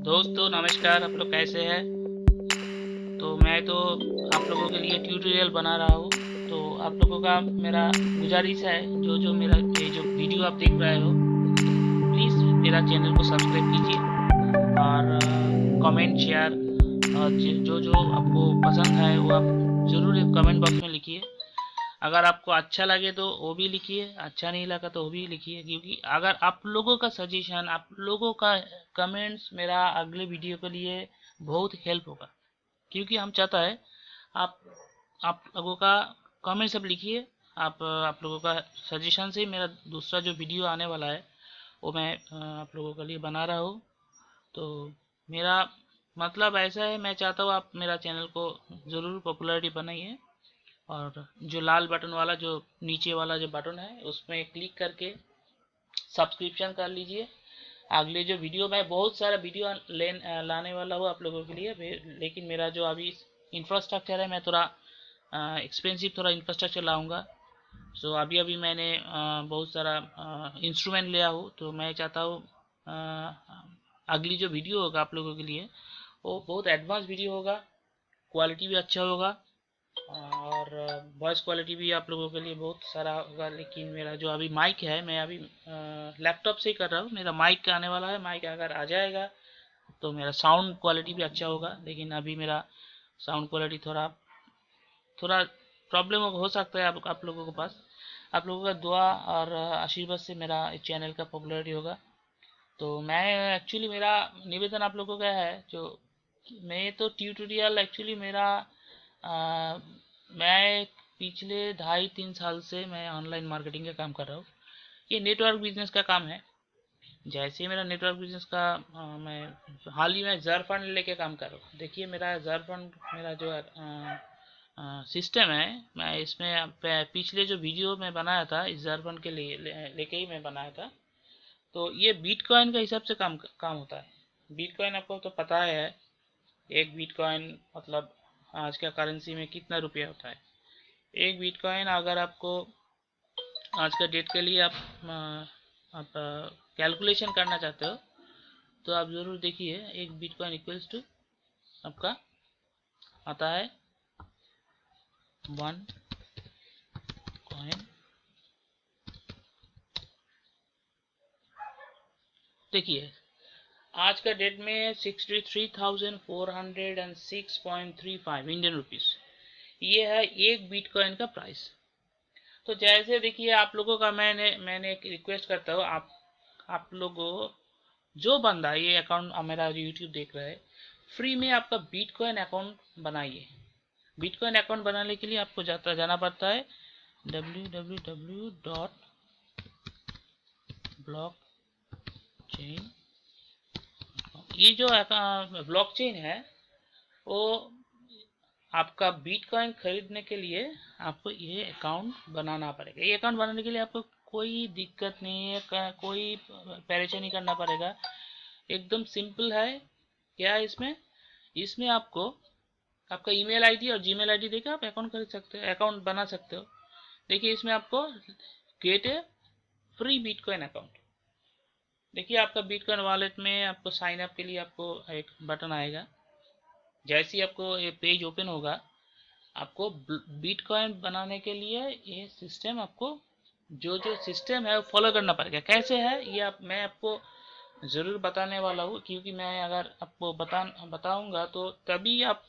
दोस्तों नमस्कार, आप लोग कैसे हैं। तो मैं तो आप लोगों के लिए ट्यूटोरियल बना रहा हूँ। तो आप लोगों का मेरा गुजारिश है, जो जो मेरा ये जो वीडियो आप देख रहे हो, प्लीज़ मेरा चैनल को सब्सक्राइब कीजिए और कमेंट शेयर जो जो आपको पसंद है वो आप ज़रूर कमेंट बॉक्स में लिखिए। अगर आपको अच्छा लगे तो वो भी लिखिए, अच्छा नहीं लगा तो वो भी लिखिए, क्योंकि अगर आप लोगों का सजेशन, आप लोगों का कमेंट्स मेरा अगले वीडियो के लिए बहुत हेल्प होगा। क्योंकि हम चाहता है आप आप लोगों का कमेंट सब लिखिए। आप लोगों का सजेशन से मेरा दूसरा जो वीडियो आने वाला है वो मैं आप लोगों के लिए बना रहा हूँ। तो मेरा मतलब ऐसा है, मैं चाहता हूँ आप मेरा चैनल को ज़रूर पॉपुलैरिटी बनाइए। और जो लाल बटन वाला जो नीचे वाला जो बटन है उसमें क्लिक करके सब्सक्रिप्शन कर लीजिए। अगले जो वीडियो मैं बहुत सारा वीडियो लाने वाला हूँ आप लोगों के लिए, लेकिन मेरा जो अभी इंफ्रास्ट्रक्चर है, मैं थोड़ा एक्सपेंसिव थोड़ा इंफ्रास्ट्रक्चर लाऊंगा। सो अभी अभी मैंने बहुत सारा इंस्ट्रूमेंट लिया हूँ, तो मैं चाहता हूँ अगली जो वीडियो होगा आप लोगों के लिए वो बहुत एडवांस वीडियो होगा, क्वालिटी भी अच्छा होगा और वॉइस क्वालिटी भी आप लोगों के लिए बहुत सारा होगा। लेकिन मेरा जो अभी माइक है, मैं अभी लैपटॉप से ही कर रहा हूँ। मेरा माइक आने वाला है, माइक अगर आ जाएगा तो मेरा साउंड क्वालिटी भी अच्छा होगा। लेकिन अभी मेरा साउंड क्वालिटी थोड़ा थोड़ा प्रॉब्लम हो सकता है आप लोगों के पास। आप लोगों का दुआ और आशीर्वाद से मेरा चैनल का पॉपुलैरिटी होगा। तो मैं एक्चुअली मेरा निवेदन आप लोगों का है, जो मैं तो ट्यूटोरियल एक्चुअली मेरा आ, मैं पिछले 2.5-3 साल से मैं ऑनलाइन मार्केटिंग का काम कर रहा हूँ। ये नेटवर्क बिजनेस का काम है। जैसे मेरा नेटवर्क बिजनेस का मैं हाल ही में जर फंड लेके काम कर रहा हूँ। देखिए मेरा जर फंड मेरा जो सिस्टम है, मैं इसमें पिछले जो वीडियो मैं बनाया था इस जर फंड के लिए लेके ही मैं बनाया था। तो ये बिटकॉइन का हिसाब से काम होता है। बिटकॉइन आपको तो पता है, एक बिटकॉइन मतलब आज का करेंसी में कितना रुपया होता है। एक बिटकॉइन अगर आपको आज का डेट के लिए आप कैलकुलेशन करना चाहते हो तो आप ज़रूर देखिए। एक बिटकॉइन इक्वल्स टू आपका आता है 1 कॉइन। देखिए आज का डेट में 63,406.35 इंडियन रुपीज़, ये है एक बिटकॉइन का प्राइस। तो जैसे देखिए आप लोगों का मैंने एक रिक्वेस्ट करता हूँ, आप लोगों जो बंदा ये अकाउंट मेरा यूट्यूब देख रहा है, फ्री में आपका बिटकॉइन अकाउंट बनाइए। बिटकॉइन अकाउंट बनाने के लिए आपको जाना पड़ता है www.blockchain। ये जो ब्लॉकचेन है वो आपका बिटकॉइन खरीदने के लिए आपको ये अकाउंट बनाना पड़ेगा। ये अकाउंट बनाने के लिए आपको कोई दिक्कत नहीं है, कोई परेशानी करना पड़ेगा। एकदम सिंपल है। क्या है इसमें, इसमें आपको आपका ईमेल आईडी और जीमेल आईडी देकर आप अकाउंट खरीद सकते हो, अकाउंट बना सकते हो। देखिए इसमें आपको गेट ए फ्री बिटकॉइन अकाउंट। देखिए आपका बिटकॉइन वॉलेट में आपको साइन अप के लिए आपको एक बटन आएगा। जैसे ही आपको ये पेज ओपन होगा, आपको बिटकॉइन बनाने के लिए ये सिस्टम आपको जो जो सिस्टम है वो फॉलो करना पड़ेगा। कैसे है ये मैं आपको ज़रूर बताने वाला हूँ, क्योंकि मैं अगर आपको बताऊंगा तो तभी आप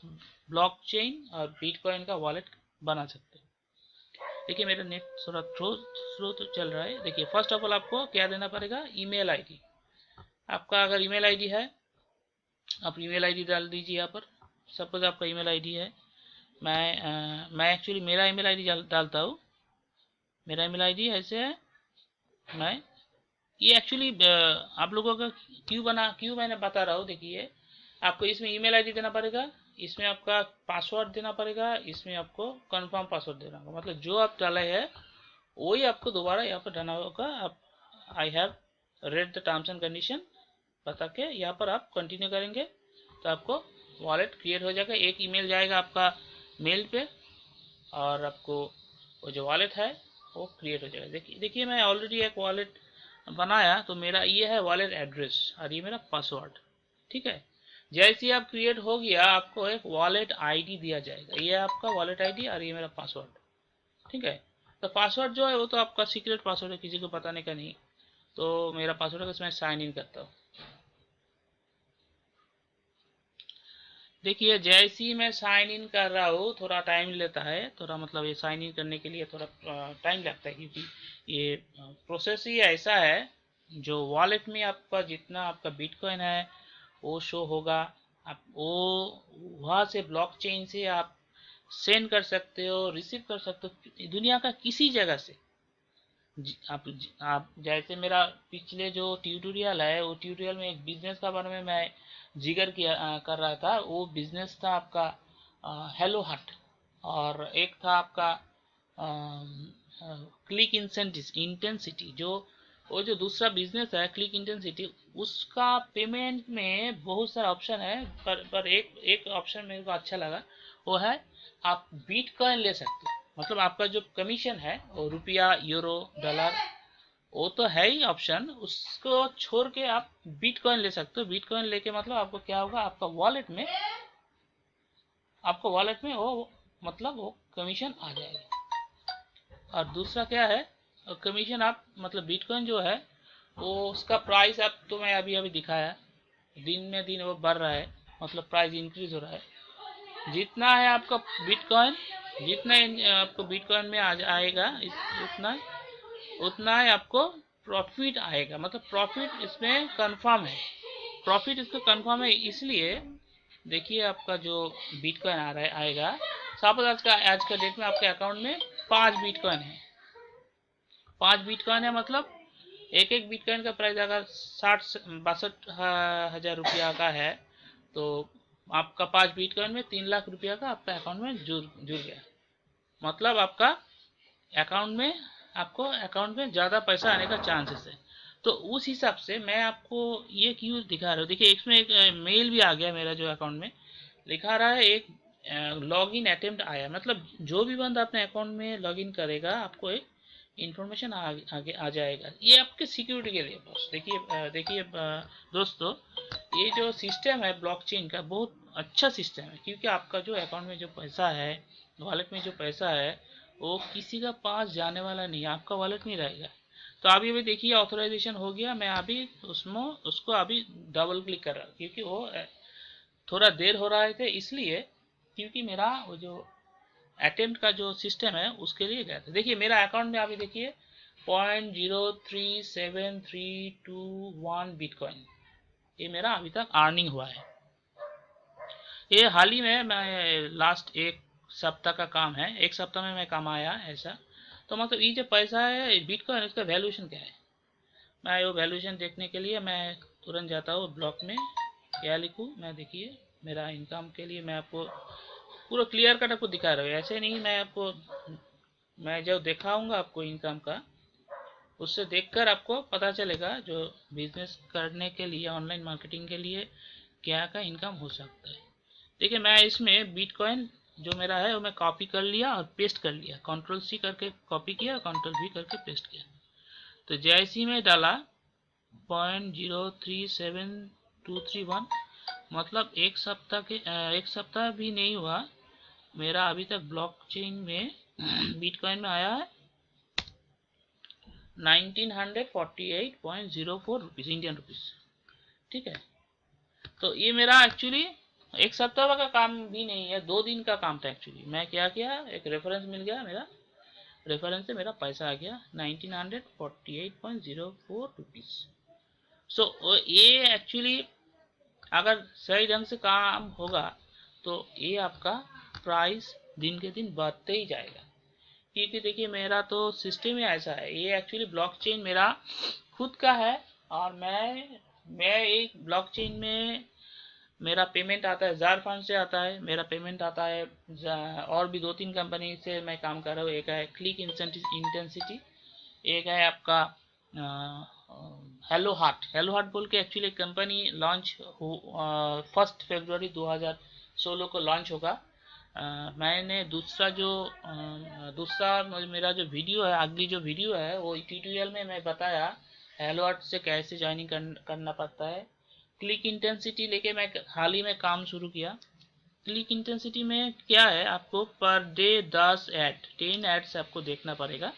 ब्लॉकचेन और बिटकॉइन का वॉलेट बना सकते हो। देखिए मेरा नेट थोड़ा स्लो तो चल रहा है। देखिए फर्स्ट ऑफ ऑल आपको क्या देना पड़ेगा, ईमेल आईडी। आपका अगर ईमेल आईडी है, आप ईमेल आईडी डाल दीजिए यहाँ पर। सपोज आपका ईमेल आईडी है, मैं एक्चुअली मेरा ईमेल आईडी डालता हूँ। मेरा ईमेल आईडी ऐसे है। मैं ये एक्चुअली आप लोगों का क्यों मैंने बता रहा हूँ। देखिए आपको इसमें ईमेल आईडी देना पड़ेगा, इसमें आपका पासवर्ड देना पड़ेगा, इसमें आपको कंफर्म पासवर्ड देना होगा। मतलब जो आप डाले हैं वही आपको दोबारा यहाँ पर डालना होगा। आप I have read the terms and condition बता के यहाँ पर आप कंटिन्यू करेंगे तो आपको वॉलेट क्रिएट हो जाएगा। एक ईमेल जाएगा आपका मेल पे और आपको वो जो वॉलेट है वो क्रिएट हो जाएगा। देखिए मैं ऑलरेडी एक वॉलेट बनाया, तो मेरा ये है वॉलेट एड्रेस और ये मेरा पासवर्ड। ठीक है। जैसे ही आप क्रिएट हो गया, आपको एक वॉलेट आईडी दिया जाएगा, ये आपका वॉलेट आईडी और ये मेरा पासवर्ड, ठीक है। तो पासवर्ड जो है वो तो आपका सीक्रेट पासवर्ड है, किसी को बताने का नहीं। तो मेरा पासवर्ड है, इसमें साइन इन करता हूँ। देखिए जैसे ही मैं साइन इन कर रहा हूँ, थोड़ा टाइम लेता है, थोड़ा मतलब ये साइन इन करने के लिए थोड़ा टाइम लगता है, क्योंकि ये प्रोसेस ही ऐसा है। जो वॉलेट में आपका जितना आपका बिटकॉइन है वो शो होगा, आप वो वहाँ से ब्लॉकचेन से आप सेंड कर सकते हो, रिसीव कर सकते हो दुनिया का किसी जगह से। आप जैसे मेरा पिछले जो ट्यूटोरियल है, वो ट्यूटोरियल में एक बिजनेस का बारे में मैं जिक्र कर रहा था। वो बिजनेस था आपका हेलो हट, और एक था आपका क्लिक इंटेंसिटी। जो वो जो दूसरा बिजनेस है क्लिक इंटेंसिटी, उसका पेमेंट में बहुत सारा ऑप्शन है, पर एक एक ऑप्शन मेरे को अच्छा लगा, वो है आप बिटकॉइन ले सकते हो। मतलब आपका जो कमीशन है वो रुपया, यूरो, डॉलर, वो तो है ही ऑप्शन, उसको छोड़ के आप बिटकॉइन ले सकते हो। बिटकॉइन लेके मतलब आपको क्या होगा, आपको वॉलेट में वो मतलब वो कमीशन आ जाएगा। और दूसरा क्या है, कमीशन आप मतलब बिटकॉइन जो है वो उसका प्राइस आप तो मैं अभी अभी दिखाया, दिन में दिन वो बढ़ रहा है, मतलब प्राइस इंक्रीज हो रहा है। जितना है आपका बिटकॉइन, जितना आपको बिटकॉइन में आएगा उतना उतना ही आपको प्रॉफिट आएगा। मतलब प्रॉफिट इसमें कंफर्म है, प्रॉफिट इसका कंफर्म है। इसलिए देखिए आपका जो बिटकॉइन आ रहा है आएगा, सपोज आज का डेट में आपके अकाउंट में 5 बिटकॉइन है। 5 बिटकॉइन है मतलब एक एक बिटकॉइन का प्राइस अगर 62 रुपया का है, तो आपका 5 बिटकॉइन में 3 लाख रुपया का आपका अकाउंट में जुड़ गया। मतलब आपको अकाउंट में ज़्यादा पैसा आने का चांसेस है। तो उस हिसाब से मैं आपको ये क्यों दिखा रहा हूँ। देखिए इसमें एक मेल भी आ गया मेरा जो अकाउंट में, लिखा रहा है एक लॉगिन अटेम्प्ट आया। मतलब जो भी बंदा अपने अकाउंट में लॉगिन करेगा, आपको एक इंफॉर्मेशन आगे आ जाएगा। ये आपके सिक्योरिटी के लिए बस। देखिए दोस्तों, ये जो सिस्टम है ब्लॉकचेन का बहुत अच्छा सिस्टम है, क्योंकि आपका जो अकाउंट में जो पैसा है, वॉलेट में जो पैसा है, वो किसी का पास जाने वाला नहीं, आपका वॉलेट में रहेगा। तो अभी देखिए ऑथराइजेशन हो गया, मैं अभी उसको अभी डबल क्लिक कर रहा हूँ, क्योंकि वो थोड़ा देर हो रहा है इसलिए, क्योंकि मेरा वो जो अटेम्प्ट का जो सिस्टम है उसके लिए गया था। देखिए मेरा अकाउंट में अभी देखिए 0.03732 बिटकॉइन, ये मेरा अभी तक अर्निंग हुआ है। ये हाल ही में मैं लास्ट एक सप्ताह का काम है, एक सप्ताह में मैं कमाया ऐसा। तो मतलब ये जो पैसा है बिटकॉइन, इसका वैल्यूएशन क्या है, मैं वो वैल्यूएशन देखने के लिए मैं तुरंत जाता हूँ ब्लॉक में। क्या लिखूँ मैं, देखिए मेरा इनकम के लिए मैं आपको पूरा क्लियर कट आपको दिखा रहा हूँ, ऐसे नहीं। मैं जब दिखाऊंगा आपको इनकम का, उससे देखकर आपको पता चलेगा जो बिजनेस करने के लिए, ऑनलाइन मार्केटिंग के लिए क्या का इनकम हो सकता है। देखिए मैं इसमें बिटकॉइन जो मेरा है वो मैं कॉपी कर लिया और पेस्ट कर लिया, कंट्रोल सी करके कॉपी किया, कंट्रोल वी करके पेस्ट किया। तो जैसे ही मैं डाला 0.037231, मतलब एक सप्ताह भी नहीं हुआ, मेरा अभी तक ब्लॉकचेन में बिटकॉइन में आया है 1948.04 रुपीज़, इंडियन रुपीज़, ठीक है। तो ये मेरा एक्चुअली एक सप्ताह का काम भी नहीं है, 2 दिन का काम था एक्चुअली। मैं क्या किया, एक रेफरेंस मिल गया, मेरा रेफरेंस से मेरा पैसा आ गया 1948.04 रुपीज़। सो ये एक्चुअली अगर सही ढंग से काम होगा तो ये आपका प्राइस दिन के दिन बढ़ते ही जाएगा। क्योंकि देखिए मेरा तो सिस्टम ही ऐसा है, ये एक्चुअली ब्लॉकचेन मेरा खुद का है। और मैं एक ब्लॉकचेन में मेरा पेमेंट आता है, जार फंड से आता है मेरा पेमेंट आता है, और भी 2-3 कंपनी से मैं काम कर रहा हूँ। एक है क्लिक इंटेंसिटी, एक है आपका हेलो हार्ट बोल के एक्चुअली कंपनी लॉन्च 1 फरवरी 2016 को लॉन्च होगा। मैंने दूसरा मेरा जो वीडियो है, अगली जो वीडियो है, वो ट्यूटोरियल में मैं बताया हेलो हार्ट से कैसे ज्वाइनिंग करना पड़ता है, क्लिक इंटेंसिटी लेके मैं हाल ही में काम शुरू किया। क्लिक इंटेंसिटी में क्या है, आपको पर डे 10 एड्स आपको देखना पड़ेगा,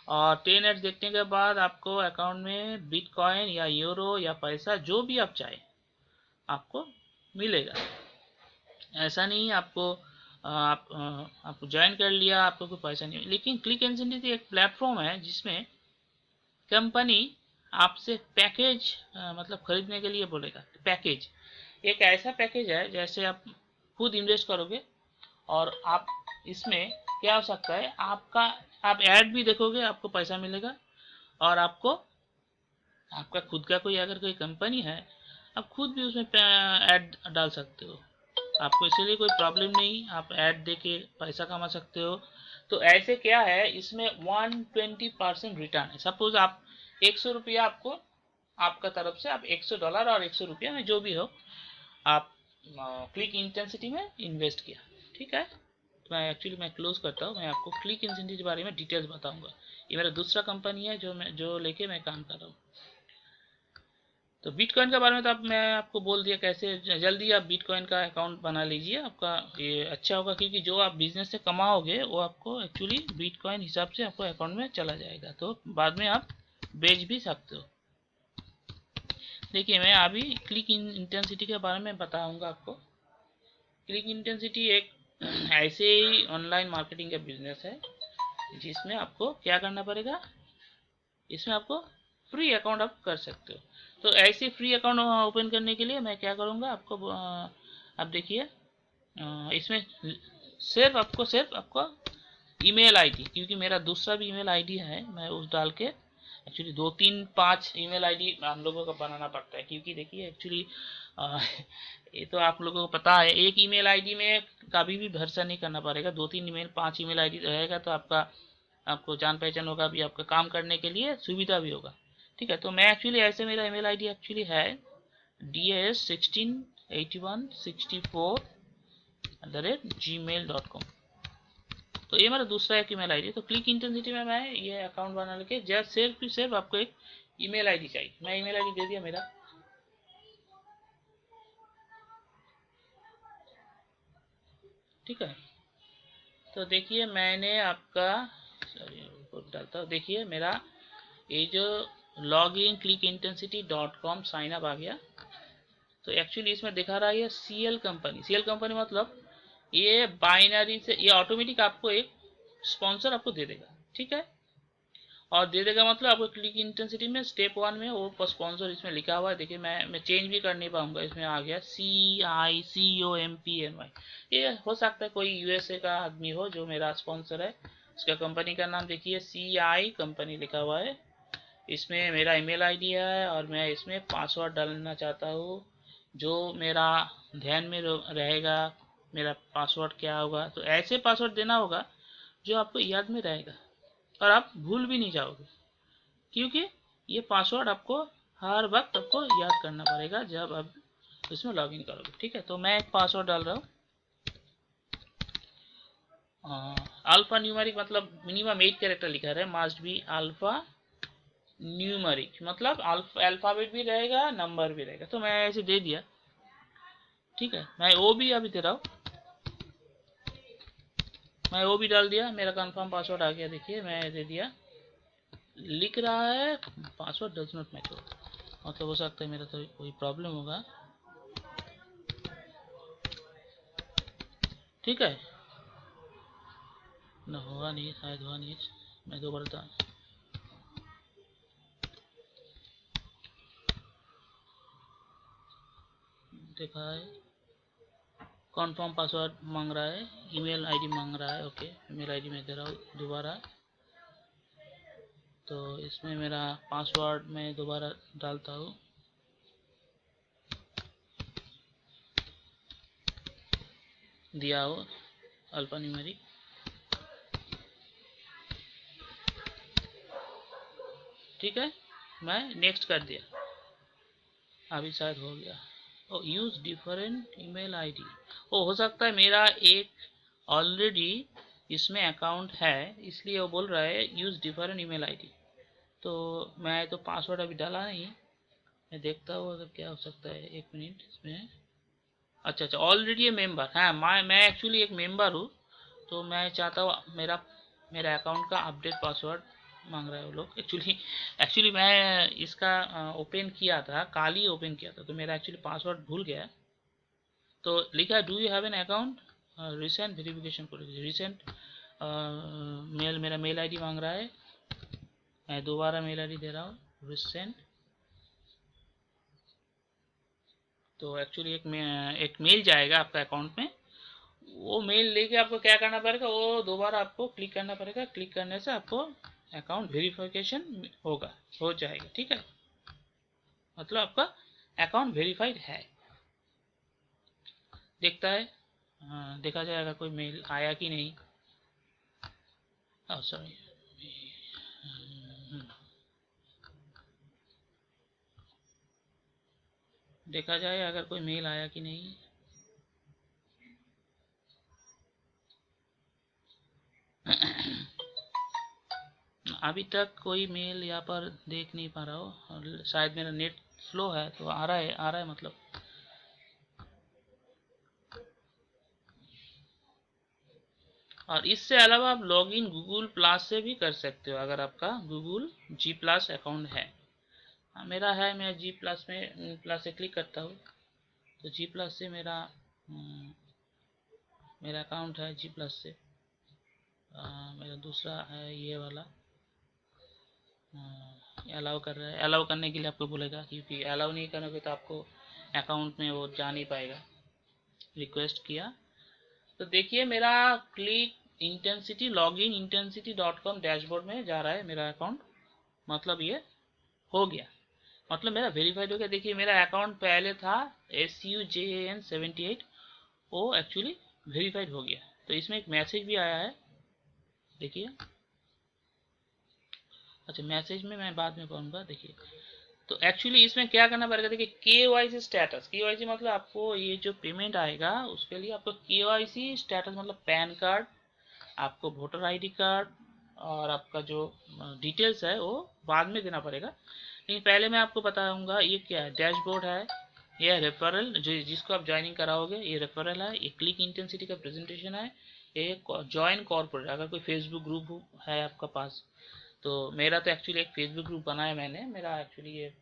और 10 एड्स देखने के बाद आपको अकाउंट में बिटकॉइन या यूरो या पैसा जो भी आप चाहें आपको मिलेगा। ऐसा नहीं आपको आपको ज्वाइन कर लिया आपको कोई पैसा नहीं। लेकिन क्लिक इंटेंसिटी एक प्लेटफॉर्म है जिसमें कंपनी आपसे पैकेज मतलब खरीदने के लिए बोलेगा। पैकेज एक ऐसा पैकेज है जैसे आप खुद इन्वेस्ट करोगे, और आप इसमें क्या हो सकता है, आपका आप ऐड भी देखोगे आपको पैसा मिलेगा, और आपको आपका खुद का कोई अगर कोई कंपनी है आप खुद भी उसमें ऐड डाल सकते हो। आपको इसीलिए कोई प्रॉब्लम नहीं, आप ऐड देके पैसा कमा सकते हो। तो ऐसे क्या है, इसमें 120% रिटर्न है। सपोज आप 100 रुपया आपको आपका तरफ से आप $100 और 100 रुपया में जो भी हो आप क्लिक इंटेंसिटी में इन्वेस्ट किया। ठीक है, तो मैं क्लोज करता हूँ। मैं आपको क्लिक इंटेंसिटी के बारे में डिटेल्स बताऊंगा। ये मेरा दूसरा कंपनी है जो लेके मैं काम कर रहा हूँ। तो बिटकॉइन के बारे में तो अब मैं आपको बोल दिया कैसे जल्दी आप बिटकॉइन का अकाउंट बना लीजिए। आपका ये अच्छा होगा, क्योंकि जो आप बिजनेस से कमाओगे वो आपको एक्चुअली बिटकॉइन हिसाब से आपको अकाउंट में चला जाएगा, तो बाद में आप बेच भी सकते हो। देखिए मैं अभी क्लिक इंटेंसिटी के बारे में बताऊंगा आपको। क्लिक इंटेंसिटी एक ऐसे ही ऑनलाइन मार्केटिंग का बिजनेस है जिसमें आपको क्या करना पड़ेगा, इसमें आपको फ्री अकाउंट आप कर सकते हो। तो ऐसे फ्री अकाउंट ओपन करने के लिए मैं क्या करूँगा आपको, आप देखिए इसमें सिर्फ आपको ईमेल आईडी, क्योंकि मेरा दूसरा भी ईमेल आईडी है, मैं उस डाल के एक्चुअली 2 3 5 ईमेल आईडी हम लोगों को बनाना पड़ता है। क्योंकि देखिए एक्चुअली ये तो आप लोगों को पता है, एक ईमेल आईडी में कभी भी भरोसा नहीं करना पड़ेगा। 2 3 ईमेल 5 ईमेल आईडी रहेगा तो आपको जान पहचान होगा भी, आपका काम करने के लिए सुविधा भी होगा। ठीक है, तो मैं एक्चुअली ऐसे मेरा ईमेल आईडी एक्चुअली है das168164@gmail.com। तो ये मेरा दूसरा एक ईमेल आईडी। तो क्लिक इंटेंसिटी में मैं ये अकाउंट बना लेके जस्ट सिर्फ आपको एक ईमेल आईडी चाहिए। मैं ईमेल आईडी दे दिया मेरा। ठीक है, तो देखिए मैंने आपका डालता हूँ। देखिए मेरा ये जो log in clickinintensity.com sign up आ गया। तो एक्चुअली इसमें दिखा रहा है ये सीएल कंपनी मतलब ये बाइनरी से ये ऑटोमेटिक आपको एक स्पॉन्सर आपको दे देगा। ठीक है, और दे देगा मतलब आपको क्लिक इंटेंसिटी में स्टेप 1 में वो स्पॉन्सर इसमें लिखा हुआ है। देखिए मैं चेंज भी कर नहीं पाऊंगा, इसमें आ गया CICOMPNY। ये हो सकता है कोई यूएसए का आदमी हो जो मेरा स्पॉन्सर है। उसका कंपनी का नाम देखिए CI कंपनी लिखा हुआ है। इसमें मेरा ईमेल आईडी है और मैं इसमें पासवर्ड डालना चाहता हूँ जो मेरा ध्यान में रहेगा। मेरा पासवर्ड क्या होगा, तो ऐसे पासवर्ड देना होगा जो आपको याद में रहेगा और आप भूल भी नहीं जाओगे, क्योंकि ये पासवर्ड आपको हर वक्त आपको याद करना पड़ेगा जब आप इसमें लॉगिन करोगे। ठीक है, तो मैं एक पासवर्ड डाल रहा हूँ। अल्फा न्यूमेरिक मतलब मिनिमम 8 कैरेक्टर लिखा है, मस्ट बी अल्फा न्यूमेरिक मतलब अल्फाबेट भी रहेगा नंबर भी रहेगा। तो मैं ऐसे दे दिया। ठीक है, मैं वो भी अभी दे रहा हूँ, मैं वो भी डाल दिया। मेरा कंफर्म पासवर्ड आ गया। देखिए मैं दे दिया, लिख रहा है पासवर्ड डज नॉट मैच। मतलब हो सकता है मेरा तो कोई प्रॉब्लम होगा। ठीक है, ना होगा नहीं, शायद हुआ नहीं। मैं दोबारा देखा है, कॉन्फर्म पासवर्ड मांग रहा है, ईमेल आईडी मांग रहा है। ओके, ईमेल आईडी मैं दे रहा हूँ दोबारा। तो इसमें मेरा पासवर्ड मैं दोबारा डालता हूँ। दिया हो अल्फा न्यूमेरिक। ठीक है, मैं नेक्स्ट कर दिया, अभी शायद हो गया। ओ यूज डिफरेंट ईमेल आईडी। ओ हो सकता है मेरा एक ऑलरेडी इसमें अकाउंट है, इसलिए वो बोल रहा है यूज डिफरेंट ईमेल आईडी। तो मैं तो पासवर्ड अभी डाला नहीं, मैं देखता हूँ अगर क्या हो सकता है, एक मिनट इसमें। अच्छा अच्छा, ऑलरेडी ये मेंबर, हाँ मैं एक्चुअली एक मेंबर हूँ। तो मैं चाहता हूँ मेरा मेरा अकाउंट का अपडेट पासवर्ड मांग रहे हैं वो लोग। एक्चुअली एक्चुअली मैं इसका ओपन किया था, कल ही ओपन किया था, तो मेरा एक्चुअली पासवर्ड भूल गया। तो लिखा है do you have an account, recent verification code, recent मेरा मेल आईडी मांग रहा है। मैं दोबारा मेल आईडी दे रहा हूँ, रिसेंट। तो एक्चुअली एक मेल जाएगा आपका अकाउंट में। वो मेल लेके आपको क्या करना पड़ेगा, वो दोबारा आपको क्लिक करना पड़ेगा। क्लिक करने से आपको अकाउंट वेरिफिकेशन हो जाएगा, ठीक है। मतलब आपका अकाउंट वेरीफाइड है। देखता है, देखा जाएगा कोई मेल आया कि नहीं। सॉरी, देखा जाए अगर कोई मेल आया कि नहीं। अभी तक कोई मेल यहाँ पर देख नहीं पा रहा हो, और शायद मेरा नेट स्लो है, तो आ रहा है मतलब। और इससे अलावा आप लॉगिन गूगल प्लस से भी कर सकते हो, अगर आपका गूगल जी प्लस अकाउंट है। मेरा है, मैं जी प्लस में प्लस से क्लिक करता हूँ। तो जी प्लस से मेरा अकाउंट है जी प्लस से। मेरा दूसरा है ये वाला। अलाउ कर रहा है, अलाउ करने के लिए आपको बोलेगा, क्योंकि अलाउ नहीं करोगे तो आपको अकाउंट में वो जा नहीं पाएगा। रिक्वेस्ट किया, तो देखिए मेरा click intensity login intensity.com dashboard में जा रहा है मेरा अकाउंट। मतलब ये हो गया, मतलब मेरा वेरीफाइड हो गया। देखिए मेरा अकाउंट पहले था SUJAN78, वो एक्चुअली वेरीफाइड हो गया। तो इसमें एक मैसेज भी आया है, देखिए। अच्छा, मैसेज में मैं बाद में कहूँगा, देखिए। तो एक्चुअली इसमें क्या करना पड़ेगा, देखिए KYC स्टेटस। KYC मतलब आपको ये जो पेमेंट आएगा उसके लिए आपको KYC स्टेटस मतलब पैन कार्ड, आपको वोटर आईडी कार्ड, और आपका जो डिटेल्स है वो बाद में देना पड़ेगा। लेकिन पहले मैं आपको बताऊंगा ये क्या है। डैशबोर्ड है, ये रेफरल जो जिसको आप ज्वाइनिंग कराओगे, ये रेफरल है। ये क्लिक इंटेंसिटी का प्रेजेंटेशन है। ये ज्वाइन कॉर्पोरेट, अगर कोई फेसबुक ग्रुप है आपका पास। तो मेरा तो एक्चुअली एक फेसबुक ग्रुप बना है मैंने, मेरा एक्चुअली ये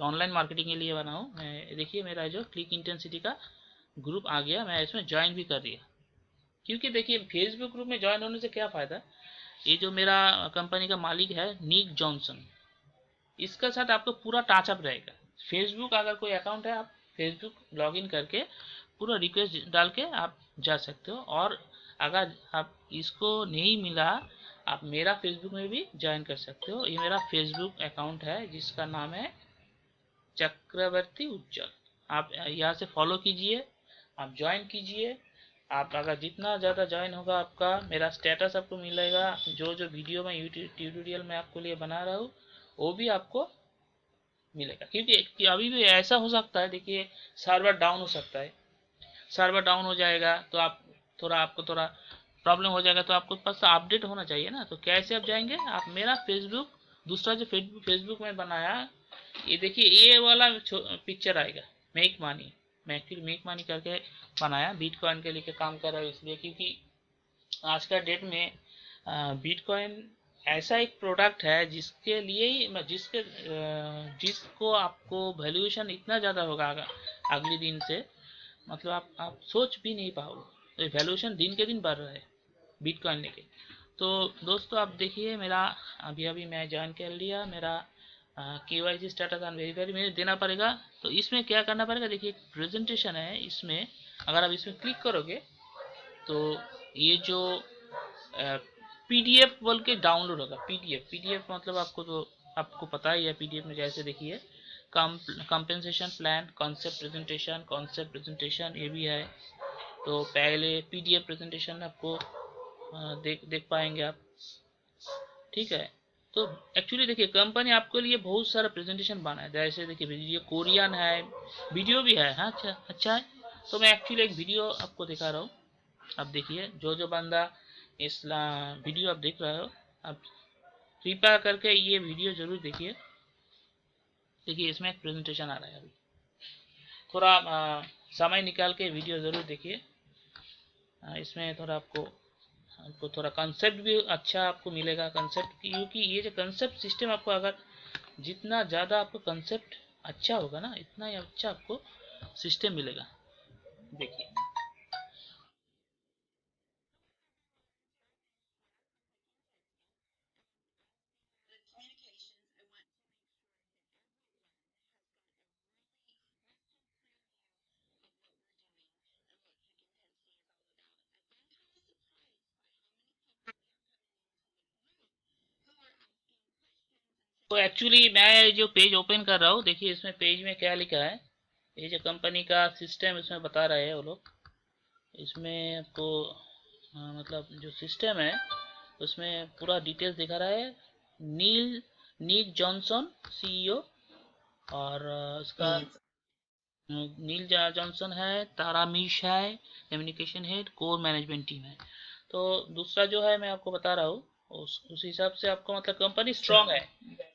ऑनलाइन मार्केटिंग के लिए बना हूँ मैं। देखिए मेरा जो क्लिक इंटेंसिटी का ग्रुप आ गया, मैं इसमें ज्वाइन भी कर दिया। क्योंकि देखिए फेसबुक ग्रुप में ज्वाइन होने से क्या फ़ायदा, ये जो मेरा कंपनी का मालिक है निक जॉनसन, इसके साथ आपको पूरा टचअप रहेगा। फेसबुक अगर कोई अकाउंट है, आप फेसबुक लॉगिन करके पूरा रिक्वेस्ट डाल के आप जा सकते हो। और अगर आप इसको नहीं मिला, आप मेरा फेसबुक में भी ज्वाइन कर सकते हो। ये मेरा फेसबुक अकाउंट है जिसका नाम है चक्रवर्ती उज्जवल। आप यहाँ से फॉलो कीजिए, आप ज्वाइन कीजिए। आप अगर जितना ज़्यादा ज्वाइन होगा आपका, मेरा स्टेटस आपको मिलेगा। जो जो वीडियो मैं यूट्यूब ट्यूटोरियल में आपको लिए बना रहा हूँ वो भी आपको मिलेगा। क्योंकि अभी भी ऐसा हो सकता है, देखिए सर्वर डाउन हो सकता है। सर्वर डाउन हो जाएगा तो आपको थोड़ा प्रॉब्लम हो जाएगा। तो आपको पास अपडेट होना चाहिए ना। तो कैसे आप जाएंगे, आप मेरा फेसबुक, दूसरा जो फेसबुक में बनाया, ये देखिए ये वाला पिक्चर आएगा, मेक मनी। मैं एक्चुअली मेक मनी करके बनाया, बिटकॉइन के लिए काम कर रहा हूँ इसलिए, क्योंकि आज का डेट में बिटकॉइन ऐसा एक प्रोडक्ट है जिसके लिए ही जिसको आपको वैल्यूएशन इतना ज़्यादा होगा अगले दिन से, मतलब आप सोच भी नहीं पाओगे। तो वैल्यूएशन दिन के दिन बढ़ रहा है बिटकॉइन लेके। तो दोस्तों आप देखिए मेरा अभी अभी मैं ज्वाइन कर लिया। मेरा KYC स्टेटस ऑन वेरीफाइड मुझे देना पड़ेगा। तो इसमें क्या करना पड़ेगा, देखिए एक प्रेजेंटेशन है इसमें। अगर आप इसमें क्लिक करोगे तो ये जो PDF बोल के डाउनलोड होगा। PDF मतलब आपको पता ही है। PDF में जैसे देखिए कंपेंसेशन प्लान, कॉन्सेप्ट प्रेजेंटेशन ये भी है। तो पहले PDF प्रेजेंटेशन आपको देख पाएंगे आप, ठीक है। तो एक्चुअली देखिए कंपनी आपके लिए बहुत सारा प्रेजेंटेशन बना है। जैसे देखिए वीडियो कोरियन है, वीडियो भी है। हाँ, अच्छा अच्छा है। तो मैं एक्चुअली एक वीडियो आपको दिखा रहा हूँ। अब देखिए जो जो बंदा इस वीडियो आप देख रहे हो, आप कृपया करके ये वीडियो जरूर देखिए। देखिए इसमें एक प्रेजेंटेशन आ रहा है। अभी थोड़ा समय निकाल के वीडियो ज़रूर देखिए। इसमें थोड़ा आपको थोड़ा कंसेप्ट भी अच्छा आपको मिलेगा, कंसेप्ट, क्योंकि ये जो कंसेप्ट सिस्टम आपको अगर जितना ज़्यादा आपको कंसेप्ट अच्छा होगा ना, इतना ही अच्छा आपको सिस्टम मिलेगा। देखिए तो एक्चुअली मैं जो पेज ओपन कर रहा हूँ, देखिए इसमें पेज में क्या लिखा है। ये जो कंपनी का सिस्टम इसमें बता रहे हैं वो लोग। इसमें आपको मतलब जो सिस्टम है उसमें पूरा डिटेल्स दिखा रहा है। नील जॉनसन सीईओ, और उसका नील जॉनसन है, तारा मीश है, communication head, core management team है। तो दूसरा जो है मैं आपको बता रहा हूँ, उस हिसाब से आपको मतलब कंपनी स्ट्रांग है।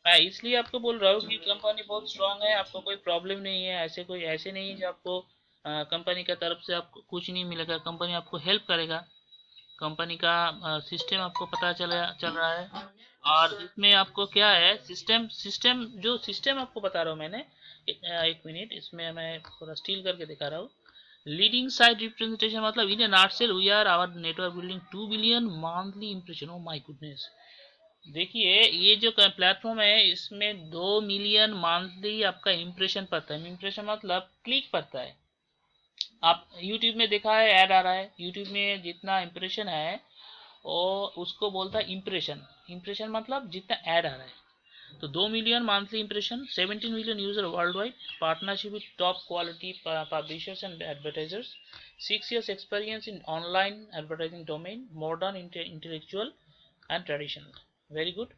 मैं इसलिए आपको बोल रहा हूँ कि कंपनी बहुत स्ट्रांग है, आपको कोई प्रॉब्लम नहीं है। ऐसे नहीं कि आपको कंपनी की तरफ से आपको कुछ नहीं मिलेगा। कंपनी आपको हेल्प करेगा। कंपनी का सिस्टम आपको पता चल रहा है। और इसमें आपको क्या है, सिस्टम सिस्टम जो सिस्टम आपको बता रहा हूँ मैंने। एक मिनट, इसमें मैं थोड़ा स्टील करके दिखा रहा हूँ। लीडिंग साइट रिप्रेजेंटेशन मतलब in a nutshell we are our network building 2 billion monthly impression. Oh my goodness. देखिए ये जो प्लेटफॉर्म है इसमें 2 मिलियन मंथली आपका इम्प्रेशन पड़ता है। इम्प्रेशन मतलब क्लिक पड़ता है। आप यूट्यूब में देखा है, ऐड आ रहा है यूट्यूब में, जितना इम्प्रेशन है वो उसको बोलता है इम्प्रेशन। इम्प्रेशन मतलब जितना ऐड आ रहा है। तो 2 million monthly impression, 17 million user world wide, partnership with top quality publishers and advertisers, 6 years experience in online advertising domain, modern intellectual and traditional. Very good.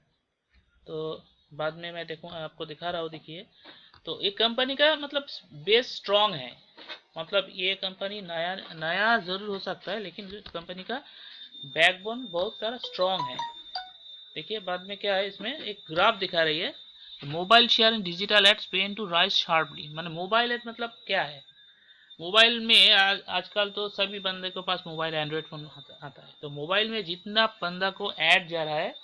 तो बाद में मैं देखूँ आपको दिखा रहा हूँ। देखिए तो एक कंपनी का मतलब बेस स्ट्रांग है। मतलब ये कंपनी नया नया जरूर हो सकता है, लेकिन कंपनी का बैकबोन बहुत सारा स्ट्रांग है। देखिए बाद में क्या है, इसमें एक ग्राफ दिखा रही है। Mobile share in digital ads pen to rise sharply. मैंने मोबाइल एड मतलब क्या है। मोबाइल में आजकल तो सभी बंदे के पास मोबाइल एंड्रॉयड फोन आता है। तो मोबाइल में जितना बंदा को ऐड जा रहा है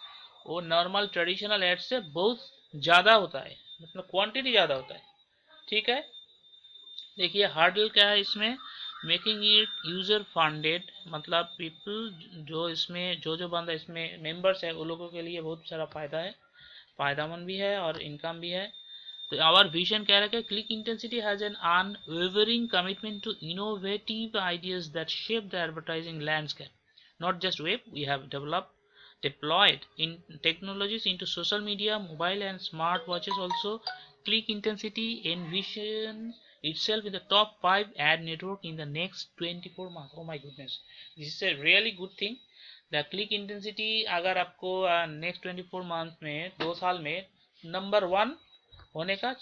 वो नॉर्मल ट्रेडिशनल ऐड से बहुत ज़्यादा होता है, मतलब क्वांटिटी ज़्यादा होता है। ठीक है। देखिए हार्डल क्या है इसमें, मेकिंग इट यूजर फंडेड मतलब पीपल जो इसमें जो बंदा इसमें मेंबर्स है वो लोगों के लिए बहुत सारा फायदा है, फायदामंद भी है और इनकम भी है। तो आवर विजन क्या रखा है, click intensity has an unwavering commitment to innovative ideas that shape the advertising landscape. Not just web, we have developed deployed in technologies into social media, mobile and smart watches also. Click intensity envision itself in the top 5 ad network in the next 24 months. Oh my goodness, this is a really good thing. The click intensity अगर आपको next 24 month में 2 साल में number 1 होने का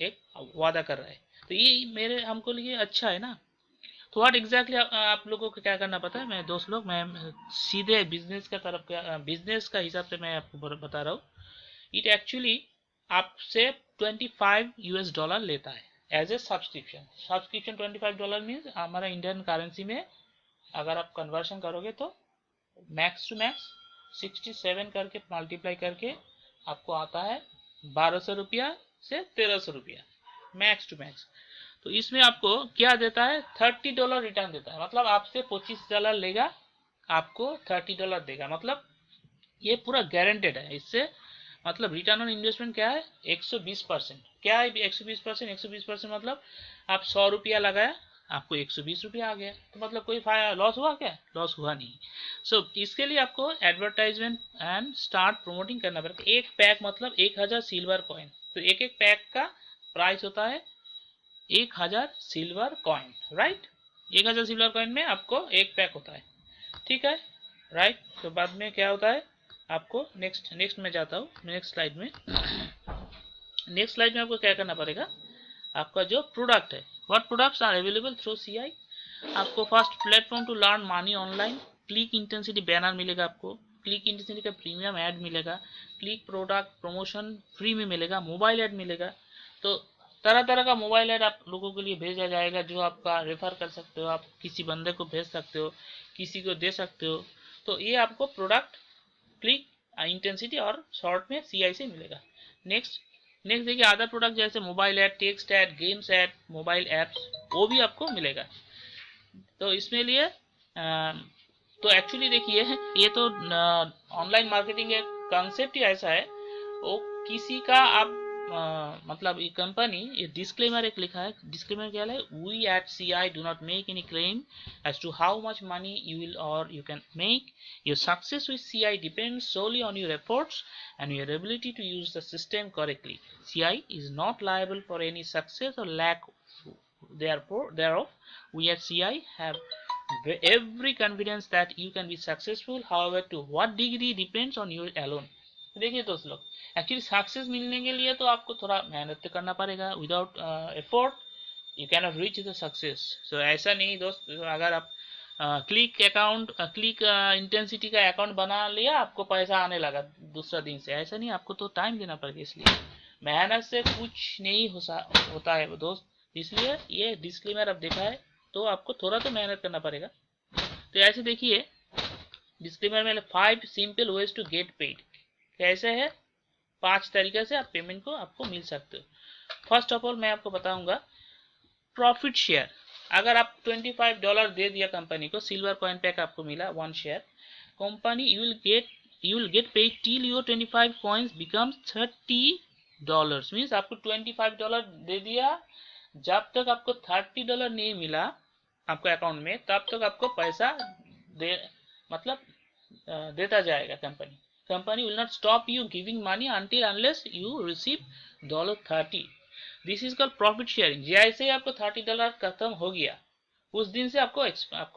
एक वादा कर रहा है, तो ये मेरे हमको लिए अच्छा है ना। तो व्हाट एग्जैक्टली आप लोगों को क्या करना पता है, मैं दोस्त लोग, मैं सीधे बिजनेस का तरफ का बिजनेस का हिसाब से मैं आपको बता रहा हूँ। इट एक्चुअली आपसे $25 लेता है as a subscription. Subscription $25 means हमारा इंडियन करेंसी में अगर आप कन्वर्शन करोगे तो मैक्स टू मैक्स 67 करके मल्टीप्लाई करके आपको आता है 1200 रुपया से 1300 रुपया, मैक्स टू मैक्स। तो इसमें आपको क्या देता है, $30 रिटर्न देता है। मतलब आपसे $25 लेगा, आपको $30 देगा। मतलब ये पूरा गारंटेड है इससे। मतलब रिटर्न ऑन इन्वेस्टमेंट क्या है, 120%। क्या है 120%? 120% मतलब आप 100 रुपया लगाया, आपको 120 रुपया आ गया। तो मतलब कोई लॉस हुआ क्या? लॉस हुआ नहीं। इसके लिए आपको एडवर्टाइजमेंट एंड स्टार्ट प्रोमोटिंग करना पड़ेगा। एक पैक मतलब 1000 सिल्वर कॉइन। तो एक एक पैक का प्राइस होता है 1000 silver coin, right. 1000 silver coin में आपको एक पैक होता है, ठीक है, राइट। तो बाद में क्या होता है, आपको नेक्स्ट नेक्स्ट में जाता हूँ, नेक्स्ट स्लाइड में। नेक्स्ट स्लाइड में आपको क्या करना पड़ेगा, आपका जो प्रोडक्ट है, what products are available through CI. आपको first platform to learn money online, click intensity banner मिलेगा आपको, क्लिक इंटेंसिटी का प्रीमियम ऐड मिलेगा, क्लिक प्रोडक्ट प्रमोशन फ्री में मिलेगा, मोबाइल ऐड मिलेगा, तो तरह तरह का मोबाइल ऐड आप लोगों के लिए भेजा जाएगा, जो आपका रेफर कर सकते हो, आप किसी बंदे को भेज सकते हो, किसी को दे सकते हो। तो ये आपको प्रोडक्ट क्लिक इंटेंसिटी और शॉर्ट में CI से मिलेगा। नेक्स्ट नेक्स्ट देखिए, अदर प्रोडक्ट जैसे mobile add, text add, games add, mobile apps, वो भी आपको मिलेगा। तो इसमें लिए तो एक्चुअली देखिए, ये तो ऑनलाइन मार्केटिंग का कॉन्सेप्ट ही ऐसा है। वो किसी का आप मतलब ये कंपनी, ये डिस्क्लेमर एक लिखा है, डिस्क्लेमर क्या है, we at CI do not make any claim as to how much money you will और you can make. Your success with CI depends solely on your efforts and your ability to use the system correctly. CI is not liable for any success or lack thereof. We at CI have every confidence that you can be successful, however to what degree depends on you alone. देखिए दोस्त लोग, actually success मिलने के लिए तो आपको थोड़ा मेहनत तो करना पड़ेगा। Without effort you can not reach the success. So ऐसा नहीं दोस्त, अगर आप क्लिक अकाउंट, क्लिक इंटेंसिटी का अकाउंट बना लिया, आपको पैसा आने लगा दूसरा दिन से, ऐसा नहीं, आपको तो टाइम देना पड़ेगा। इसलिए मेहनत से कुछ नहीं होता है दोस्त। इसलिए ये डिस्क्लेमर अब देखा है तो आपको थोड़ा तो मेहनत करना पड़ेगा। तो ऐसे देखिए, डिस्क्लेमर में 5 simple ways to get paid, कैसे है 5 तरीके से आप पेमेंट को आपको मिल सकते हो। फर्स्ट ऑफ ऑल मैं आपको बताऊंगा प्रॉफिट शेयर। अगर आप $25 दे दिया कंपनी को, सिल्वर कॉइन पैक आपको मिला 1 share, company you will get paid till your 25 coins becomes $30। Means आपको $25 दे दिया, जब तक आपको $30 नहीं मिला आपको अकाउंट में, तब तक आपको पैसा दे मतलब देता जाएगा company. Company will not stop you giving money until unless you receive $30। This is called profit sharing. जैसे ही आपको $30 खत्म हो गया, उस दिन से आपको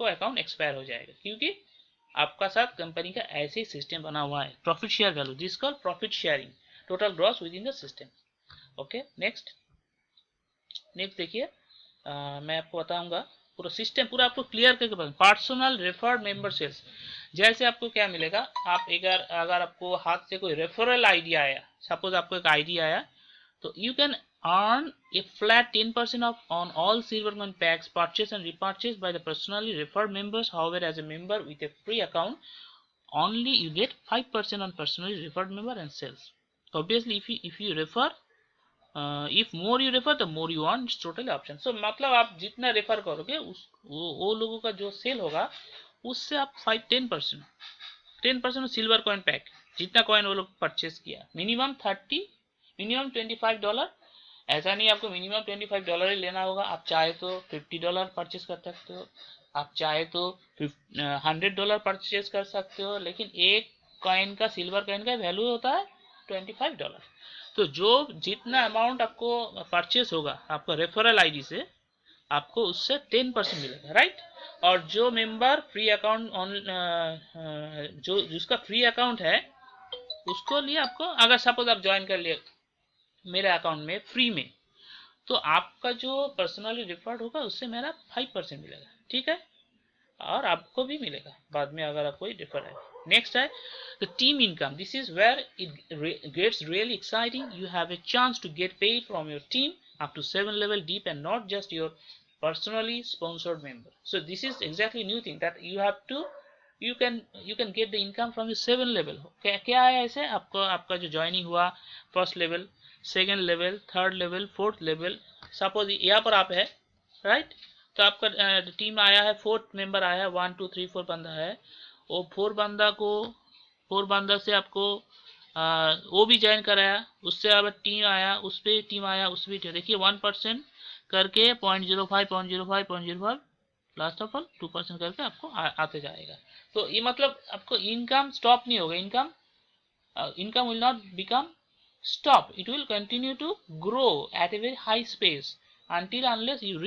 अकाउंट एक्सपायर हो जाएगा, क्योंकि आपका साथ कंपनी का ऐसे ही सिस्टम बना हुआ है। Profit share value, this called profit sharing, total gross with in the system. Okay, next देखिए, मैं आपको बताऊंगा पूरा सिस्टम, पूरा आपको क्लियर करके बताऊंगा। पर्सनल रेफर्ड मेंबर सेल्स, जैसे आपको क्या मिलेगा, आप अगर आपको हाथ से कोई रेफरल आईडी आया, सपोज आपको एक आईडी आया, तो you can earn a flat 10% off on all silver coin packs purchased and repurchased by the personally referred members. However, as a member with a free account, only you get 5% on personally referred member and sales. Obviously, if you refer, if more you refer the more you earn, it's totally option. So मतलब आप जितना refer करोगे वो लोगों का जो cell होगा, उससे आप 10% सिल्वर कॉइन पैक, जितना कॉइन वो लोग परचेस किया, मिनिमम $25। ऐसा नहीं आपको मिनिमम $25 ही लेना होगा, आप चाहे तो $50 परचेस कर सकते हो, आप चाहे तो $100 परचेस कर सकते हो, लेकिन एक कॉइन का, सिल्वर कॉइन का वैल्यू होता है $25। तो जो जितना अमाउंट आपको परचेस होगा आपको रेफरल आईडी से, आपको उससे 10% मिलेगा, राइट। और जो मेंबर फ्री अकाउंट जो जिसका फ्री अकाउंट है, उसको लिए आपको, अगर सपोज आप ज्वाइन कर लिए मेरे अकाउंट में फ्री में, तो आपका जो पर्सनली रिफर्ड होगा उससे मेरा 5% मिलेगा, ठीक है, और आपको भी मिलेगा बाद में अगर आप कोई रिफर है। नेक्स्ट है the team income. This is where it gets really exciting. You have a chance to get paid from your team up to 7 level deep and not just your personally sponsored member. So this is exactly new thing that you can get the income from your 7 level. क्या है ऐसे, आपका जो joining हुआ first level, second level, third level, fourth level, suppose यहाँ पर आप है, राइट, तो आपका टीम आया है, 4th मेंबर आया है, 1 2 3 4 बंदा है, वो 4 बंदा से आपको वो भी ज्वाइन कराया, उससे अब टीम आया, उस पर टीम आया, उस पर देखिए 1% करके 0.05 लास्ट ऑफ ऑल 2% करके आपको आते जाएगा। तो ये मतलब आपको इनकम स्टॉप नहीं होगा, income will not become stop, it will continue to grow at a very high pace until unless you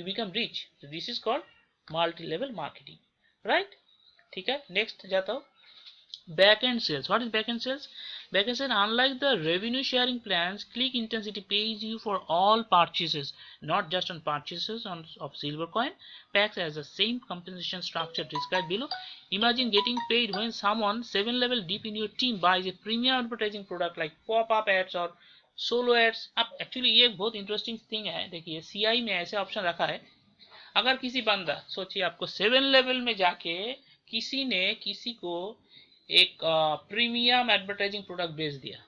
become rich. So this is called multi level marketing, right? ठीक है, नेक्स्ट जाता हूँ, back end sales. What is back end sales? Back end sales, unlike the revenue sharing plans, click intensity pays you for all purchases, not just on purchases of silver coin packs, as the same compensation structure described below. Imagine getting paid when someone 7 level deep in your team buys a premium advertising product like pop-up ads or solo ads. आप actually ये बहुत interesting thing है। देखिए CI में ऐसे option रखा है, अगर किसी बंदा, सोचिए आपको 7 लेवल में जाके किसी ने किसी को एक प्रीमियम एडवर्टाइजिंग प्रोडक्ट बेच दिया,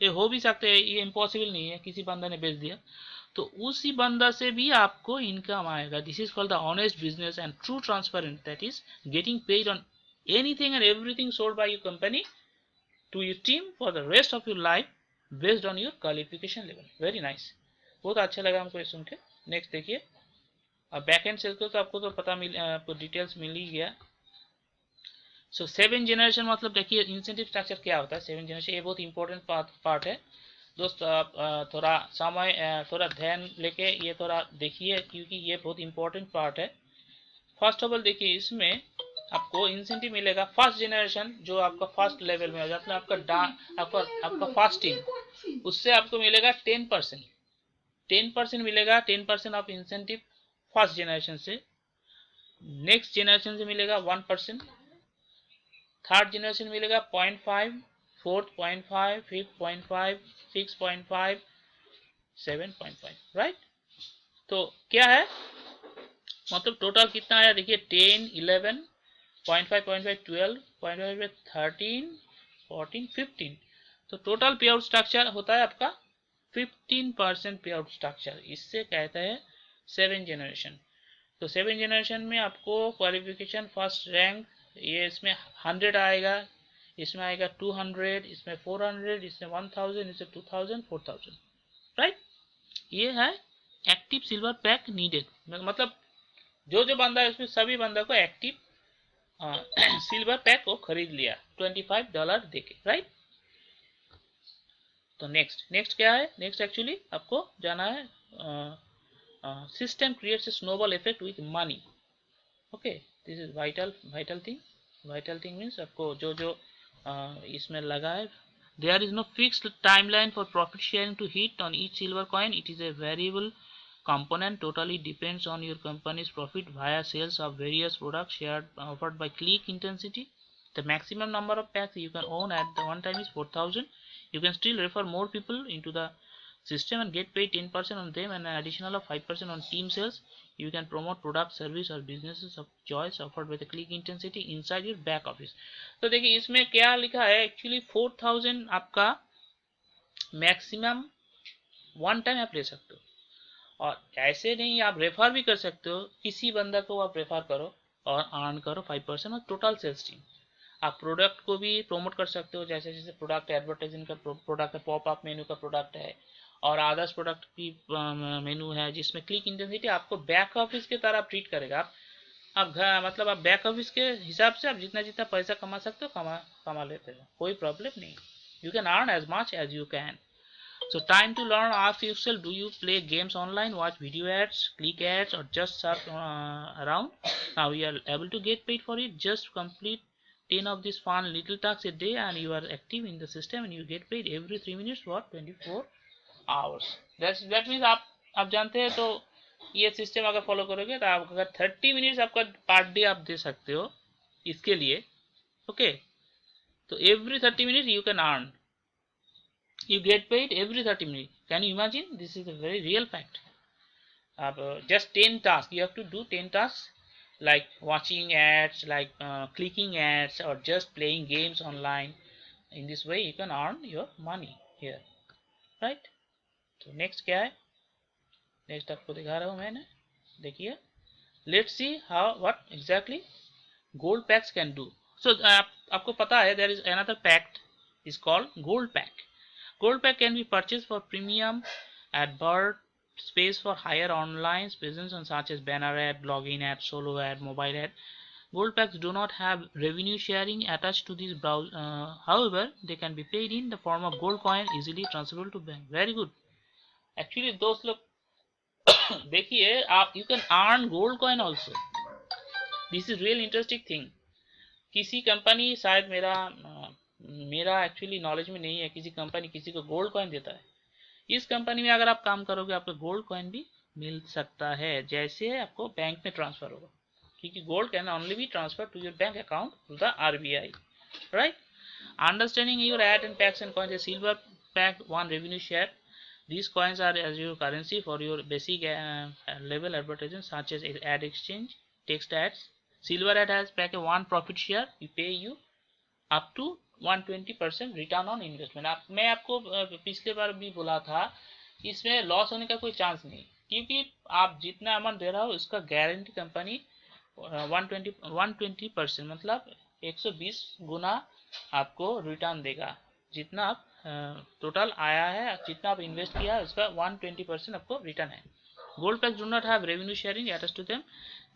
ये हो भी सकते हैं, ये इम्पॉसिबल नहीं है, किसी बंदा ने बेच दिया, तो उसी बंदा से भी आपको इनकम आएगा। This is called the honest business and true transparent, that is getting paid on anything and everything sold by your company to your team for the rest of your life based on your qualification level. Very nice, बहुत अच्छा लगा हमको ये सुन के। Next देखिए, अब back and sales को तो आपको तो पता मिल, आपको डिटेल्स मिल ही गया। सो 7 जनरेशन मतलब देखिए इंसेंटिव स्ट्रक्चर क्या होता है। 7 जनरेशन ये बहुत इंपॉर्टेंट पार्ट है दोस्तों। आप थोड़ा समय थोड़ा ध्यान लेके ये थोड़ा देखिए, क्योंकि ये बहुत इंपॉर्टेंट पार्ट है। फर्स्ट ऑफ ऑल देखिए, इसमें आपको इंसेंटिव मिलेगा फर्स्ट जनरेशन, जो आपका फर्स्ट लेवल में हो जाता है, आपका फर्स्ट टीम, उससे आपको मिलेगा 10%। 10% मिलेगा, 10% ऑफ इंसेंटिव फर्स्ट जनरेशन से। नेक्स्ट जनरेशन से मिलेगा 1%, थर्ड जनरेशन मिलेगा 0.5, फोर्थ 0.5, फिफ्थ 0.5, 6.5, 7.5, राइट। तो क्या है मतलब टोटल कितना आया देखिए, 10, 11, 0.5, 0.5, 12, 0.5, 13, 14, 15। तो टोटल पे आउट स्ट्रक्चर होता है आपका 15% पे आउट स्ट्रक्चर। इससे कहते हैं 7 जनरेशन। तो 7 जनरेशन में आपको क्वालिफिकेशन फर्स्ट रैंक, ये इसमें 100 आएगा, इसमें आएगा 200, इसमें 400, इसमें 1000, इसमें 2000, 4000, राइट। ये है एक्टिव सिल्वर पैक नीडेड, मतलब जो बंदा है उसमें सभी बंदा को एक्टिव सिल्वर पैक को खरीद लिया $25 देके, राइट। तो नेक्स्ट क्या है, नेक्स्ट एक्चुअली आपको जाना है system creates a snowball effect with money. Okay, this is vital thing means आपको जो इसमें लगा है, there is no fixed timeline for profit sharing to hit on each silver coin. It is a variable component, totally depends on your company's profit via sales of various products shared offered by click intensity. The maximum number of packs you can own at the one time is 4000. You can still refer more people into the system and get paid 10% on them and an additional of 5% on team sales. You can promote product, service or businesses of choice offered by the click intensity inside your back office. तो देखिए इसमें क्या लिखा है actually, 4000 आपका maximum one time आप ले सकते हो, और ऐसे नहीं आप रेफर भी कर सकते हो, किसी बंदा को आप रेफर करो और अर्न करो 5% और टोटल सेल्स टीम। आप प्रोडक्ट को भी प्रमोट कर सकते हो, जैसे जैसे प्रोडक्ट एडवर्टाइजिंग का प्रोडक्ट है, पॉपअप मेनू का प्रोडक्ट है, और अदर्स प्रोडक्ट की मेनू है, जिसमें क्लिक इंटेंसिटी आपको बैक ऑफिस की तरह ट्रीट करेगा। आप घर मतलब आप बैक ऑफिस के हिसाब से आप जितना जितना पैसा कमा सकते हो कमा लेते हो, कोई प्रॉब्लम नहीं। You can earn as much as you can. So time to learn, ask yourself, do you play games online, watch video ads, click ads, or just surf around? Now you are able to get paid for it. Just complete 10 of these fun little tasks a day and you are active in the system and you get paid every 3 minutes for 24 hours. That means आप जानते हैं, तो ये system अगर follow करोगे तो आप अगर 30 मिनट्स आपका पर डे आप दे सकते हो इसके लिए, ओके, तो every 30 minute you can earn, you get paid every 30 minutes. Can you imagine? This is a very real fact. Just 10 tasks, you have to do 10 tasks like watching ads, like clicking ads, or just playing games online. In this way you can earn your money here, right? तो next क्या है, next आपको दिखा रहा हूँ मैंने, देखिए, let's see how what exactly gold packs can do. So आपको पता है there is another pack is called gold pack. Gold pack can be purchased for premium advert space for higher online presence on such as banner ad, login ad, solo ad, mobile ad. Gold packs do not have revenue sharing attached to these browse. However, they can be paid in the form of gold coin easily transferable to bank. Very good. Actually, दोस्त लोग देखिए, आप you can earn gold coin also. This is real interesting thing. किसी company, शायद मेरा actually knowledge में नहीं है, किसी कंपनी किसी को गोल्ड कॉइन देता है। इस कंपनी में अगर आप काम करोगे आपको गोल्ड कॉइन भी मिल सकता है, जैसे आपको बैंक में ट्रांसफर होगा, क्योंकि gold can only be transfer to your bank account through the RBI, right. Understanding your ad and packs and coins, silver pack one revenue share These coins are as your currency for your basic level advertisements such as ad exchange, text ads. Silver ad has pack a one profit share. We pay you up to 120% return on investment. मैं आपको पिछले बार भी बोला था इसमें loss होने का कोई चांस नहीं, क्योंकि आप जितना अमाउंट दे रहा हो उसका गारंटी कंपनी 120% मतलब 120 गुना आपको रिटर्न देगा। जितना आप टोटल आया है, जितना आप इन्वेस्ट किया है उसका 120% आपको रिटर्न है। Gold packs do not have revenue sharing attached to them,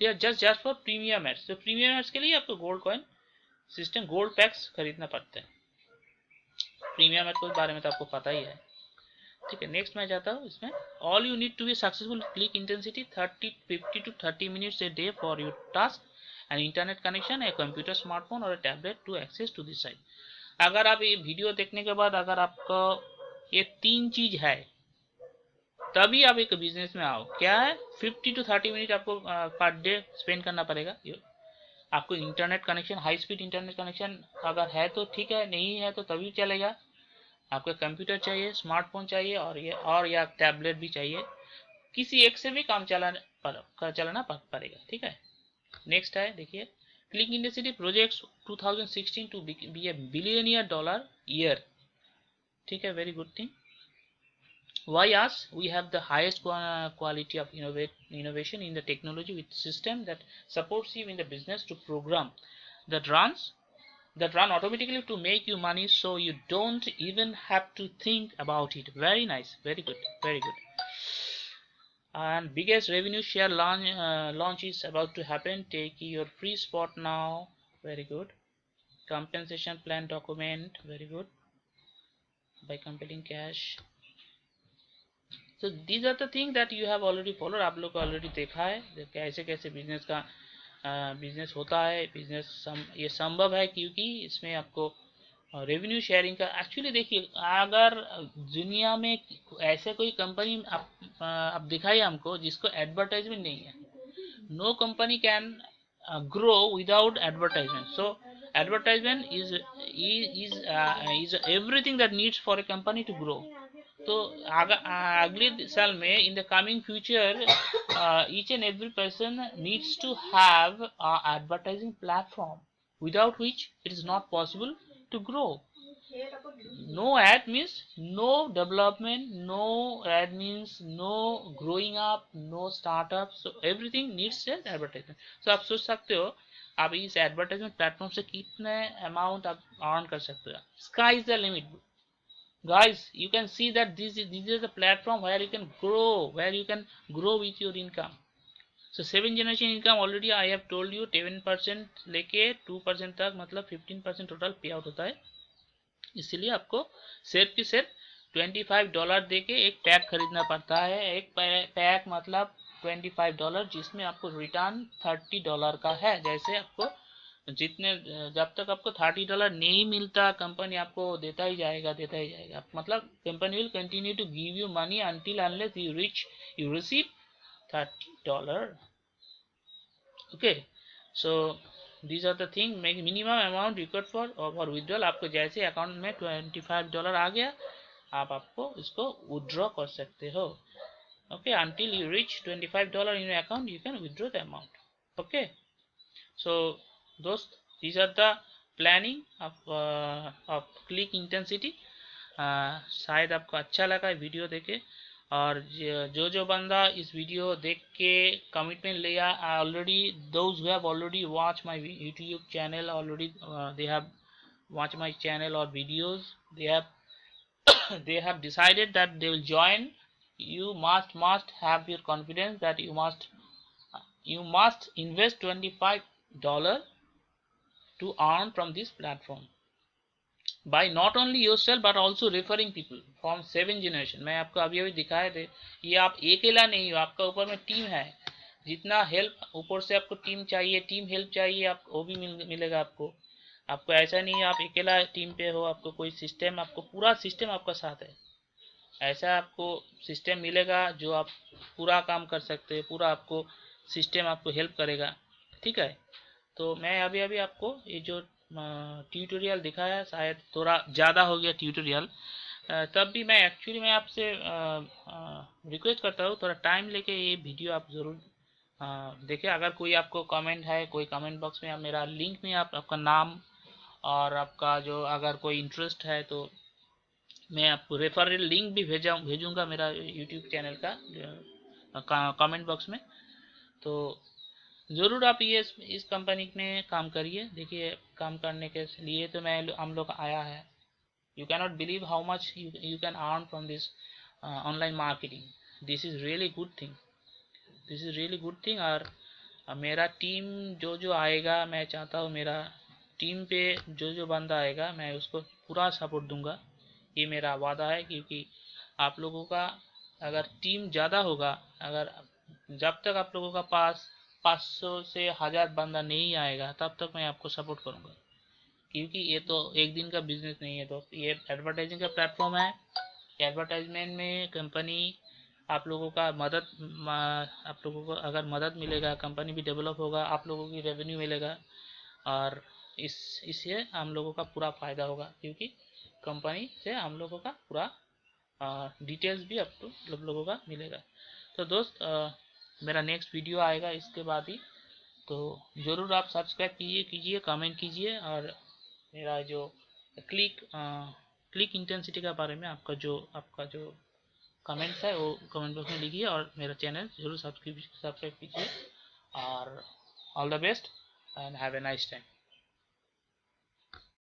they are just for premium ads. तो प्रीमियम एड्स के लिए आपको gold coin system gold packs खरीदना पड़ता है। प्रीमियम एड के बारे में तो आपको पता ही है, ठीक है। नेक्स्ट मैं जाता हूँ इसमें। All you need to be successful click intensity 50 to 30 minutes a day for your task and internet connection, a computer, smartphone और tablet to access to this site. अगर आप ये वीडियो देखने के बाद अगर आपको ये 3 चीज है तभी आप एक बिजनेस में आओ। क्या है? 50 to 30 मिनट आपको पर डे स्पेंड करना पड़ेगा। आपको internet connection, high speed internet connection अगर है तो ठीक है, नहीं है तो तभी चलेगा। आपको कंप्यूटर चाहिए, स्मार्टफोन चाहिए और या टैबलेट भी चाहिए। किसी एक से भी काम चलाना पड़ेगा, ठीक है। नेक्स्ट है देखिए, click intensity projects 2016 to be a billionaire dollar year, ठीक है। Very good thing. Why us? We have the highest quality of innovation in the technology with system that supports you in the business to program that run automatically to make you money, so you don't even have to think about it. Very nice, very good, very good. And biggest revenue share launch is about to happen. Take your free spot now. Very good. Compensation plan document. Very good. By compelling cash. So these are the things that you have already followed. आप लोग already देखा है कैसे कैसे business का business होता है। Business ये संभव है क्योंकि इसमें आपको रेवेन्यू शेयरिंग का। एक्चुअली देखिए, अगर दुनिया में ऐसे कोई कंपनी आप दिखाइए हमको जिसको एडवर्टाइजमेंट नहीं है। No company can grow without advertisement. So advertisement is everything that needs for a company to grow. तो अगले साल में in the coming future each and every person needs to have an advertising platform without which it is not possible to grow. No ad means no development, no ad means no growing up, no startup. So everything needs an advertisement. So आप सोच सकते हो आप इस advertisement platform से कितने amount आप earn कर सकते हो। Sky is the limit guys. You can see that this is the platform where you can grow with your income. So 7 generation income already I have told you 10% लेके 2% तक मतलब 15% total पे out होता है। इसलिए आपको सिर्फ $25 देके एक पैक खरीदना पड़ता है। एक पैक मतलब $25 जिसमें आपको रिटर्न $30 का है। जैसे आपको जब तक आपको $30 नहीं मिलता कंपनी आपको देता ही जाएगा। मतलब company will continue to give you money until unless you receive $30। Okay, so these are the thing. Minimum amount required for withdrawal. आपको जैसे अकाउंट में $25 आ गया आपको इसको विड्रॉ कर सकते हो। Okay, until you reach $25 in your account you can withdraw the amount. Okay, so दोस्त, these are the planning of click intensity। शायद आपको अच्छा लगा वीडियो देखे। और जो बंदा इस वीडियो देख के कमिटमेंट लिया, already those who have already watched my YouTube channel already they have watched my channel or videos, they have decided that they will join. You must have your confidence that you must invest $25 to earn from this platform by not only yourself but also referring people from 7 generation। मैं आपको अभी दिखाए थे, ये आप अकेला नहीं हो, आपका ऊपर में टीम है। जितना हेल्प ऊपर से आपको टीम चाहिए, टीम हेल्प चाहिए, आप वो भी मिलेगा आपको ऐसा नहीं है आप अकेला टीम पे हो। आपको कोई सिस्टम, आपको पूरा सिस्टम आपका साथ है। ऐसा आपको सिस्टम मिलेगा जो आप पूरा काम कर सकते हैं। पूरा आपको सिस्टम आपको हेल्प करेगा, ठीक है। तो मैं अभी आपको ये जो ट्यूटोरियल दिखाया शायद थोड़ा ज़्यादा हो गया ट्यूटोरियल, तब भी मैं एक्चुअली मैं आपसे रिक्वेस्ट करता हूँ, थोड़ा टाइम लेके ये वीडियो आप ज़रूर देखिए। अगर कोई आपको कमेंट है, कोई कमेंट बॉक्स में आप मेरा लिंक में आप आपका नाम और आपका जो अगर कोई इंटरेस्ट है तो मैं आपको रेफरल लिंक भी भेजूंगा मेरा यूट्यूब चैनल का कमेंट बॉक्स में। तो ज़रूर आप ये इस कंपनी में काम करिए। देखिए काम करने के लिए तो मैं हम लोग आया है। You cannot believe how much you can earn from this online marketing. This is really good thing. This is really good thing। और मेरा टीम जो जो आएगा, मैं चाहता हूँ मेरा टीम पे जो जो बंदा आएगा मैं उसको पूरा सपोर्ट दूंगा, ये मेरा वादा है। क्योंकि आप लोगों का अगर टीम ज़्यादा होगा, अगर जब तक आप लोगों का पास 500 से 1000 बंदा नहीं आएगा तब तक मैं आपको सपोर्ट करूंगा। क्योंकि ये तो एक दिन का बिजनेस नहीं है दोस्त, ये एडवर्टाइजिंग का प्लेटफॉर्म है। एडवर्टाइजमेंट में कंपनी आप लोगों का आप लोगों को अगर मदद मिलेगा, कंपनी भी डेवलप होगा, आप लोगों की रेवेन्यू मिलेगा और इससे हम लोगों का पूरा फ़ायदा होगा। क्योंकि कंपनी से हम लोगों का पूरा डिटेल्स भी आप लोगों का मिलेगा। तो दोस्त मेरा नेक्स्ट वीडियो आएगा इसके बाद ही, तो ज़रूर आप सब्सक्राइब कीजिए, कमेंट कीजिए। और मेरा जो क्लिक इंटेंसिटी के बारे में आपका जो कमेंट्स है वो कमेंट बॉक्स में लिखिए और मेरा चैनल जरूर सब्सक्राइब कीजिए। और all the best and have a nice time.